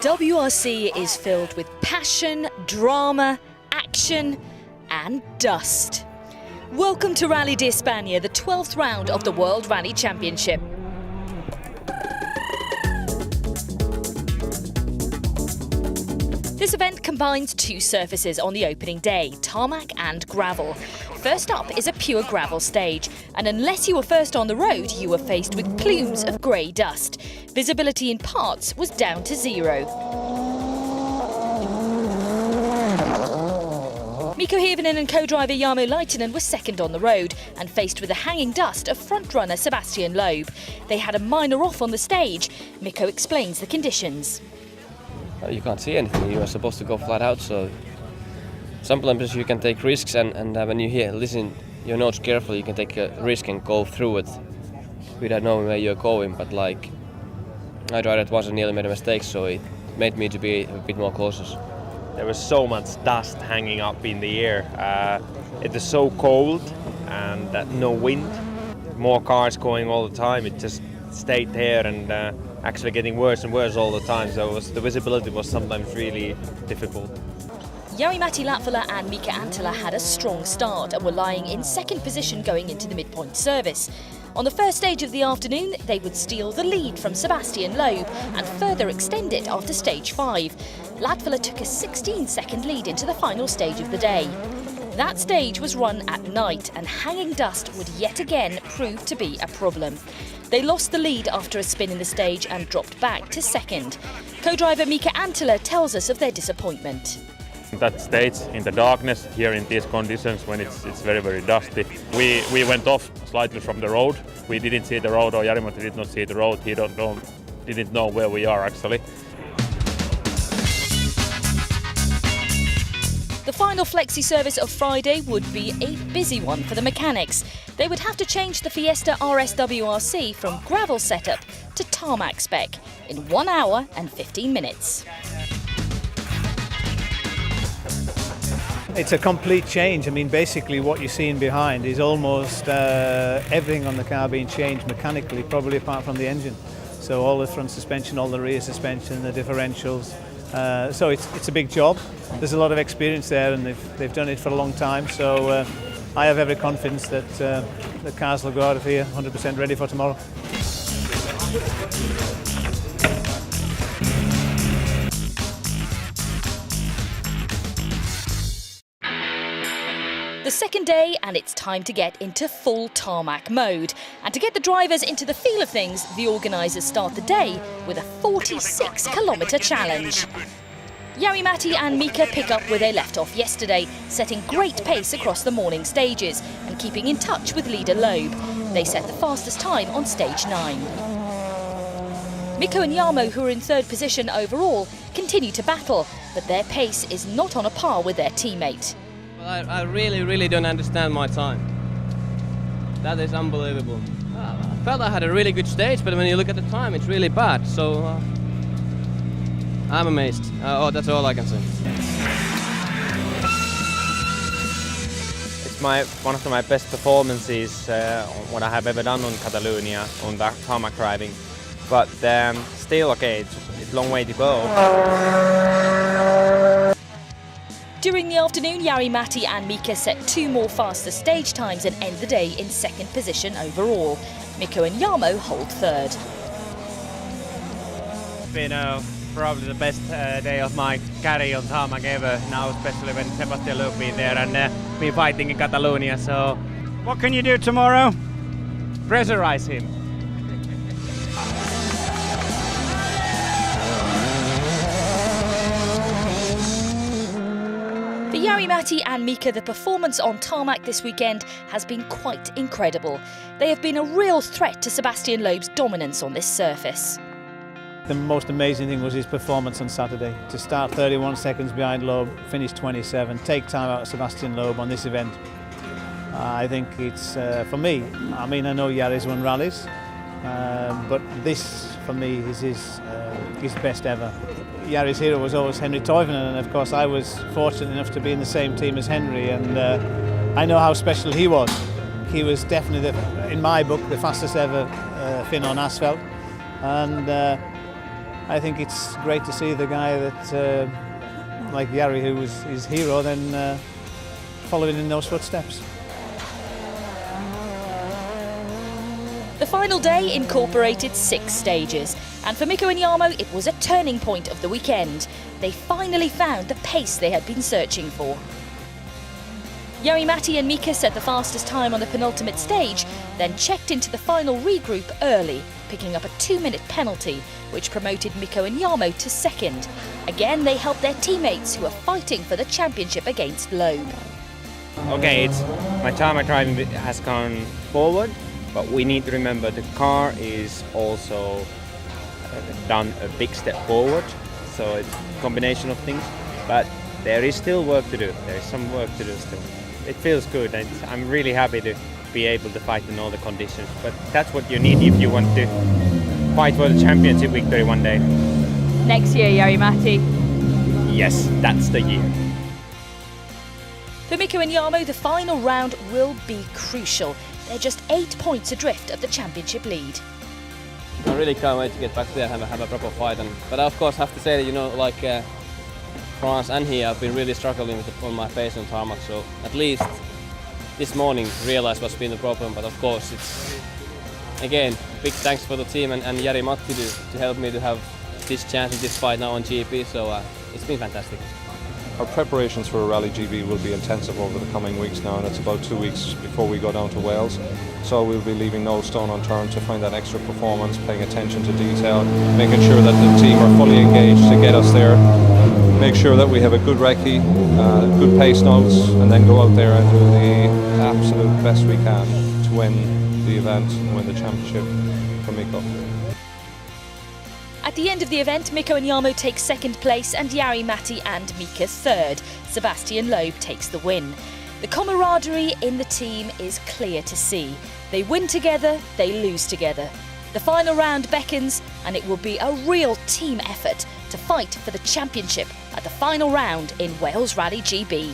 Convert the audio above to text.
WRC is filled with passion, drama, action and dust. Welcome to Rally de España, the 12th round of the World Rally Championship. This event combines two surfaces on the opening day, tarmac and gravel. First up is a pure gravel stage, and unless you were first on the road, you were faced with plumes of grey dust. Visibility in parts was down to zero. Mikko Hirvonen and co-driver Jarmo Laitinen were second on the road and faced with the hanging dust of front-runner Sebastian Loeb. They had a minor off on the stage. Mikko explains the conditions. You can't see anything, you are supposed to go flat out, so sometimes you can take risks and when you listen your notes carefully, you can take a risk and go through it without knowing where you're going, but like I tried it once and nearly made a mistake, so it made me to be a bit more cautious. There was so much dust hanging up in the air. It was so cold and no wind, more cars going all the time, it just stayed there and actually getting worse and worse all the time, so the visibility was sometimes really difficult. Jari-Matti Latvala and Mika Anttila had a strong start and were lying in second position going into the midpoint service. On the first stage of the afternoon, they would steal the lead from Sebastian Loeb and further extend it after stage 5. Latvala took a 16-second lead into the final stage of the day. That stage was run at night and hanging dust would yet again prove to be a problem. They lost the lead after a spin in the stage and dropped back to second. Co-driver Mika Anttila tells us of their disappointment. That stage in the darkness, here in these conditions when it's very, very dusty, we went off slightly from the road. We didn't see the road, or Jari-Matti did not see the road. He didn't know where we are actually. The final flexi service of Friday would be a busy one for the mechanics. They would have to change the Fiesta RS WRC from gravel setup to tarmac spec in 1 hour and 15 minutes. It's a complete change. I mean, basically what you're seeing behind is almost everything on the car being changed mechanically, probably apart from the engine. So all the front suspension, all the rear suspension, the differentials. So it's a big job. There's a lot of experience there and they've done it for a long time. So I have every confidence that the cars will go out of here 100% ready for tomorrow. The second day, and it's time to get into full tarmac mode. And to get the drivers into the feel of things, the organisers start the day with a 46-kilometre challenge. Jari-Matti and Mika pick up where they left off yesterday, setting great pace across the morning stages and keeping in touch with leader Loeb. They set the fastest time on stage 9. Mikko and Jarmo, who are in third position overall, continue to battle, but their pace is not on a par with their teammate. Well, I really don't understand my time. That is unbelievable. I felt I had a really good stage, but when you look at the time, it's really bad. So I'm amazed. That's all I can say. It's one of my best performances what I have ever done on Catalonia on the tarmac driving, but still okay. It's a long way to go. During the afternoon, Jari-Matti and Mika set 2 more faster stage times and end the day in second position overall. Mikko and Jarmo hold third. It's been probably the best day of my career on tarmac ever, now especially when Sebastian Loeb been there and me fighting in Catalonia. So what can you do tomorrow? Pressurize him. For Jari-Matti and Mika, the performance on tarmac this weekend has been quite incredible. They have been a real threat to Sebastian Loeb's dominance on this surface. The most amazing thing was his performance on Saturday. To start 31 seconds behind Loeb, finish 27, take time out of Sebastian Loeb on this event. I think it's, for me, I mean, I know Jari's won rallies, but this, for me, is his best ever. Jari's hero was always Henry Toivonen, and of course I was fortunate enough to be in the same team as Henry, and I know how special he was. He was definitely, in my book, the fastest ever Finn on asphalt, and I think it's great to see the guy that, like Jari, who was his hero, then following in those footsteps. The final day incorporated 6 stages, and for Mikko and Jarmo it was a turning point of the weekend. They finally found the pace they had been searching for. Jari, Matti and Mika set the fastest time on the penultimate stage, then checked into the final regroup early, picking up a 2-minute penalty, which promoted Mikko and Jarmo to second. Again, they helped their teammates who were fighting for the championship against Loeb. Okay, my tarmac driving has gone forward, but we need to remember the car is also done a big step forward, so it's a combination of things, but there is still work to do. There is some work to do still. It feels good, and I'm really happy to be able to fight in all the conditions, but that's what you need if you want to fight for the championship victory one day. Next year, Jari, Matti. Yes, that's the year. For Mikko and Jarmo, the final round will be crucial. They're just 8 points adrift of the championship lead. I really can't wait to get back there and have a proper fight. But I of course have to say that, like France and here, I've been really struggling with on my pace and tarmac. So at least this morning realised what's been the problem. But of course, it's again big thanks for the team and Jari, Matti to help me to have this chance in this fight now on GP. So it's been fantastic. Our preparations for a Rally GB will be intensive over the coming weeks now, and it's about 2 weeks before we go down to Wales. So we'll be leaving no stone unturned to find that extra performance, paying attention to detail, making sure that the team are fully engaged to get us there, make sure that we have a good recce, good pace notes, and then go out there and do the absolute best we can to win the event and win the championship for Mikko. At the end of the event, Mikko and Jarmo take second place and Jari, Matti and Mika third. Sebastian Loeb takes the win. The camaraderie in the team is clear to see. They win together, they lose together. The final round beckons, and it will be a real team effort to fight for the championship at the final round in Wales Rally GB.